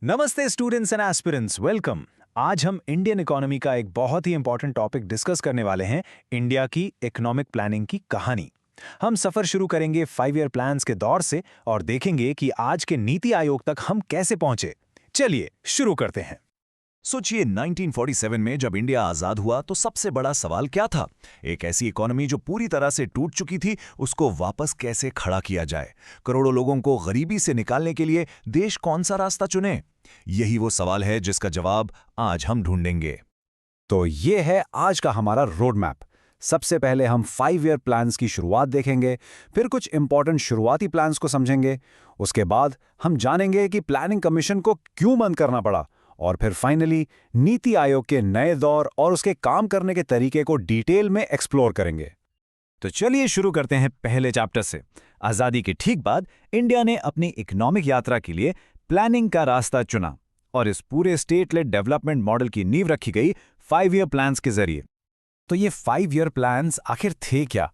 नमस्ते students and aspirants, welcome. आज हम इंडियन इकोनॉमी का एक बहुत ही इंपॉर्टेंट टॉपिक डिस्कस करने वाले हैं, इंडिया की इकोनॉमिक प्लानिंग की कहानी। हम सफर शुरू करेंगे 5 ईयर प्लान्स के दौर से और देखेंगे कि आज के नीति आयोग तक हम कैसे पहुंचे। चलिए शुरू करते हैं। सोचिए 1947 में जब इंडिया आजाद हुआ तो सबसे बड़ा सवाल क्या था? एक ऐसी इकोनॉमी जो पूरी तरह से टूट चुकी थी, उसको वापस कैसे खड़ा किया जाए? करोड़ों लोगों को गरीबी से निकालने के लिए देश कौन सा रास्ता चुने? यही वो सवाल है जिसका जवाब आज हम ढूंढेंगे। तो ये है आज का हमारा रोड मैप। सबसे पहले हम 5 ईयर प्लान्स की शुरुआत देखेंगे, फिर कुछ इंपॉर्टेंट शुरुआती प्लान्स को समझेंगे। उसके बाद हम जानेंगे कि प्लानिंग कमीशन को क्यों बंद करना पड़ा, और फिर फाइनली नीति आयोग के नए दौर और उसके काम करने के तरीके को डिटेल में एक्सप्लोर करेंगे। तो चलिए शुरू करते हैं पहले चैप्टर से। आजादी के ठीक बाद इंडिया ने अपनी इकोनॉमिक यात्रा के लिए प्लानिंग का रास्ता चुना और इस पूरे स्टेट लेड डेवलपमेंट मॉडल की नींव रखी गई 5 ईयर प्लान्स के जरिए। तो ये 5 ईयर प्लान्स आखिर थे क्या?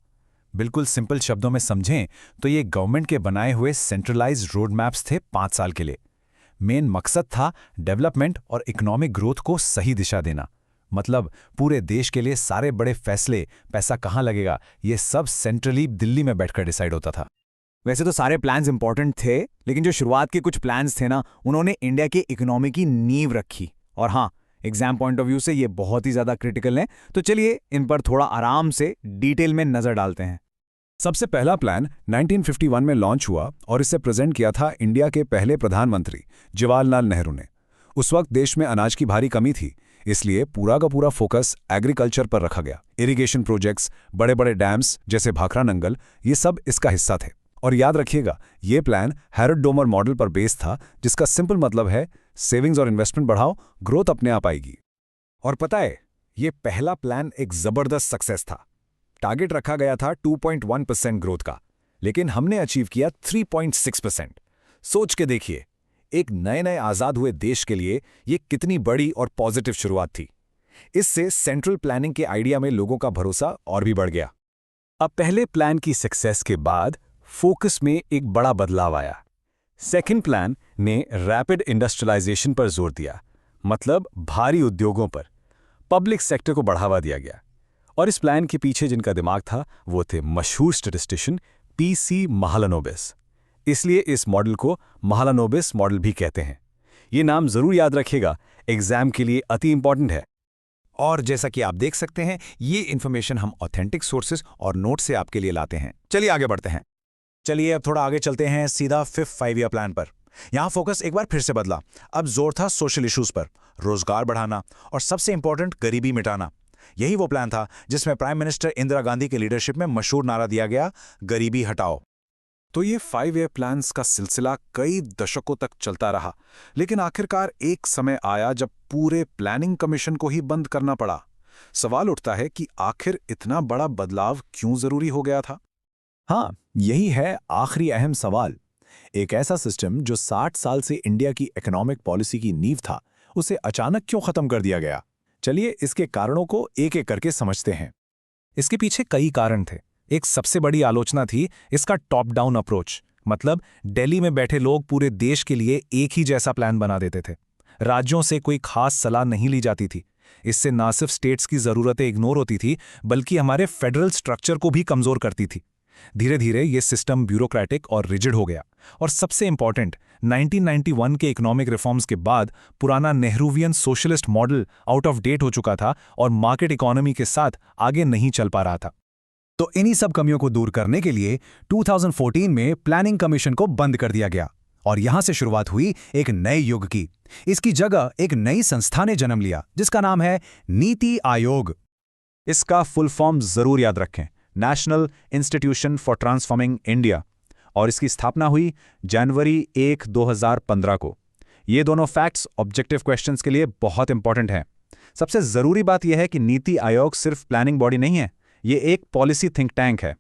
बिल्कुल सिंपल शब्दों में समझें तो ये गवर्नमेंट के बनाए हुए सेंट्रलाइज्ड रोड मैप्स थे 5 साल के लिए। मेन मकसद था डेवलपमेंट और इकोनॉमिक ग्रोथ को सही दिशा देना। मतलब पूरे देश के लिए सारे बड़े फैसले, पैसा कहाँ लगेगा, ये सब सेंट्रली दिल्ली में बैठकर डिसाइड होता था। वैसे तो सारे प्लान्स इंपॉर्टेंट थे, लेकिन जो शुरुआत के कुछ प्लान्स थे ना, उन्होंने इंडिया की इकोनॉमी की नींव रखी। और हाँ, एग्जाम पॉइंट ऑफ व्यू से ये बहुत ही ज्यादा क्रिटिकल हैं, तो चलिए इन पर थोड़ा आराम से डिटेल में नजर डालते हैं। सबसे पहला प्लान 1951 में लॉन्च हुआ और इसे प्रेजेंट किया था इंडिया के पहले प्रधानमंत्री जवाहरलाल नेहरू ने। उस वक्त देश में अनाज की भारी कमी थी, इसलिए पूरा का पूरा फोकस एग्रीकल्चर पर रखा गया। इरिगेशन प्रोजेक्ट्स, बड़े बड़े डैम्स जैसे भाखड़ा नंगल, ये सब इसका हिस्सा थे। और याद रखिएगा, ये प्लान हैरोल्ड डोमर मॉडल पर बेस्ड था, जिसका सिंपल मतलब है सेविंग्स और इन्वेस्टमेंट बढ़ाओ, ग्रोथ अपने आप आएगी। और पता है, ये पहला प्लान एक जबरदस्त सक्सेस था। टारगेट रखा गया था 2.1% ग्रोथ का, लेकिन हमने अचीव किया 3.6%। सोच के देखिए, एक नए नए आजाद हुए देश के लिए ये कितनी बड़ी और पॉजिटिव शुरुआत थी। इससे सेंट्रल प्लानिंग के आइडिया में लोगों का भरोसा और भी बढ़ गया। अब पहले प्लान की सक्सेस के बाद फोकस में एक बड़ा बदलाव आया। सेकंड प्लान ने रैपिड इंडस्ट्रियलाइजेशन पर जोर दिया, मतलब भारी उद्योगों पर। पब्लिक सेक्टर को बढ़ावा दिया गया। और इस प्लान के पीछे जिनका दिमाग था, वो थे मशहूर स्टैटिस्टिशियन पीसी महालनोबिस। इसलिए इस मॉडल को महालनोबिस मॉडल भी कहते हैं। ये नाम जरूर याद रखिएगा, एग्जाम के लिए अति इंपॉर्टेंट है। और जैसा कि आप देख सकते हैं, ये इन्फॉर्मेशन हम ऑथेंटिक सोर्सेज और नोट से आपके लिए लाते हैं। चलिए आगे बढ़ते हैं। चलिए अब थोड़ा आगे चलते हैं, सीधा 5 ईयर प्लान पर। यहाँ फोकस एक बार फिर से बदला। अब जोर था सोशल इश्यूज पर, रोजगार बढ़ाना और सबसे इंपॉर्टेंट गरीबी मिटाना। यही वो प्लान था जिसमें प्राइम मिनिस्टर इंदिरा गांधी के लीडरशिप में मशहूर नारा दिया गया, गरीबी हटाओ। तो ये 5 ईयर प्लान्स का सिलसिला कई दशकों तक चलता रहा, लेकिन आखिरकार एक समय आया जब पूरे प्लानिंग कमीशन को ही बंद करना पड़ा। सवाल उठता है कि आखिर इतना बड़ा बदलाव क्यों जरूरी हो गया था? हाँ, यही है आखिरी अहम सवाल। एक ऐसा सिस्टम जो 60 साल से इंडिया की इकोनॉमिक पॉलिसी की नींव था, उसे अचानक क्यों खत्म कर दिया गया? चलिए इसके कारणों को एक एक करके समझते हैं। इसके पीछे कई कारण थे। एक सबसे बड़ी आलोचना थी इसका टॉप डाउन अप्रोच, मतलब दिल्ली में बैठे लोग पूरे देश के लिए एक ही जैसा प्लान बना देते थे। राज्यों से कोई खास सलाह नहीं ली जाती थी। इससे ना सिर्फ स्टेट्स की जरूरतें इग्नोर होती थी, बल्कि हमारे फेडरल स्ट्रक्चर को भी कमजोर करती थी। धीरे धीरे ये सिस्टम ब्यूरोक्रेटिक और रिजिड हो गया। और सबसे इंपॉर्टेंट, 1991 के इकोनॉमिक रिफॉर्म्स के बाद पुराना Nehruvian socialist model out of date हो चुका था और मार्केट इकोनॉमी के साथ आगे नहीं चल पा रहा था। तो इन्हीं सब कमियों को दूर करने के लिए 2014 में प्लानिंग कमीशन को बंद कर दिया गया और यहां से शुरुआत हुई एक नए युग की। इसकी जगह एक नई संस्था ने जन्म लिया, जिसका नाम है नीति आयोग। इसका फुल फॉर्म जरूर याद रखें, national institution for transforming India. और इसकी स्थापना हुई जनवरी 1, 2015 को। ये दोनों फैक्ट्स ऑब्जेक्टिव क्वेश्चंस के लिए बहुत इंपॉर्टेंट हैं। सबसे जरूरी बात यह है कि नीति आयोग सिर्फ प्लानिंग बॉडी नहीं है, ये एक पॉलिसी थिंक टैंक है।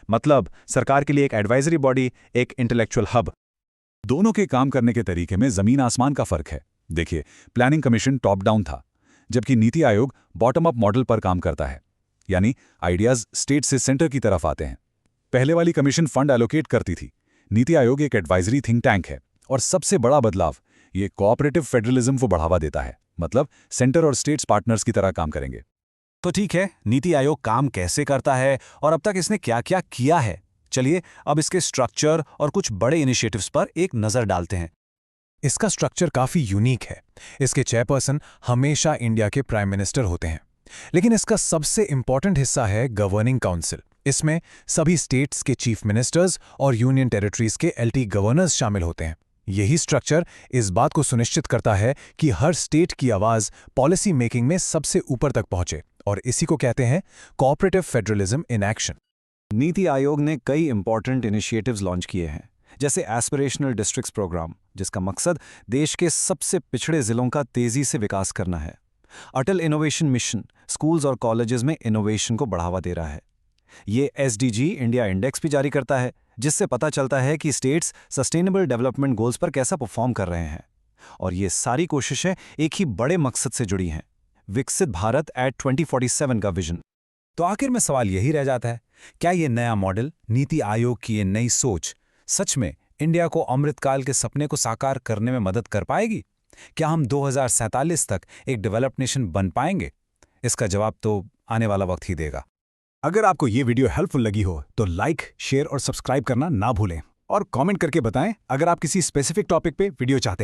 मतलब सरकार के लिए एक एडवाइजरी बॉडी, एक इंटेलेक्चुअल हब। दोनों के काम करने के तरीके में जमीन आसमान का फर्क है। देखिए, प्लानिंग कमीशन टॉप डाउन था, जबकि NITI Aayog bottom up model पर काम करता है, यानी आइडियाज स्टेट से सेंटर की तरफ आते हैं। पहले वाली कमीशन फंड एलोकेट करती थी, नीति आयोग एक एडवाइजरी थिंक टैंक है। और सबसे बड़ा बदलाव, ये कोऑपरेटिव फेडरलिज्म को बढ़ावा देता है, मतलब सेंटर और स्टेट्स पार्टनर्स की तरह काम करेंगे। तो ठीक है, नीति आयोग काम कैसे करता है और अब तक इसने क्या क्या किया है, चलिए अब इसके स्ट्रक्चर और कुछ बड़े इनिशिएटिव्स पर एक नजर डालते हैं। इसका स्ट्रक्चर काफी यूनिक है। इसके चेयरपर्सन हमेशा इंडिया के प्राइम मिनिस्टर होते हैं, लेकिन इसका सबसे इंपॉर्टेंट हिस्सा है गवर्निंग काउंसिल। इसमें सभी स्टेट्स के चीफ मिनिस्टर्स और यूनियन टेरिटरीज के एलटी गवर्नर्स शामिल होते हैं। यही स्ट्रक्चर इस बात को सुनिश्चित करता है कि हर स्टेट की आवाज पॉलिसी मेकिंग में सबसे ऊपर तक पहुंचे, और इसी को कहते हैं cooperative federalism in action. NITI Aayog ने कई इंपॉर्टेंट इनिशिएटिव्स लॉन्च किए हैं, जैसे एस्पिरेशनल डिस्ट्रिक्ट्स प्रोग्राम, जिसका मकसद देश के सबसे पिछड़े जिलों का तेजी से विकास करना है। अटल इनोवेशन मिशन स्कूल्स और कॉलेजेस में इनोवेशन को बढ़ावा दे रहा है। ये एसडीजी इंडिया इंडेक्स भी जारी करता है, जिससे पता चलता है कि स्टेट्स सस्टेनेबल डेवलपमेंट गोल्स पर कैसा परफॉर्म कर रहे हैं। और ये सारी कोशिशें एक ही बड़े मकसद से जुड़ी हैं, विकसित भारत एट 2047 का विजन। तो आखिर में सवाल यही रह जाता है, क्या ये नया मॉडल, नीति आयोग की ये नई सोच सच में इंडिया को अमृतकाल के सपने को साकार करने में मदद कर पाएगी? क्या हम 2047 तक एक डेवलप्ड नेशन बन पाएंगे? इसका जवाब तो आने वाला वक्त ही देगा। अगर आपको ये वीडियो हेल्पफुल लगी हो तो लाइक, शेयर और सब्सक्राइब करना ना भूलें, और कमेंट करके बताएं अगर आप किसी स्पेसिफिक टॉपिक पे वीडियो चाहते हैं।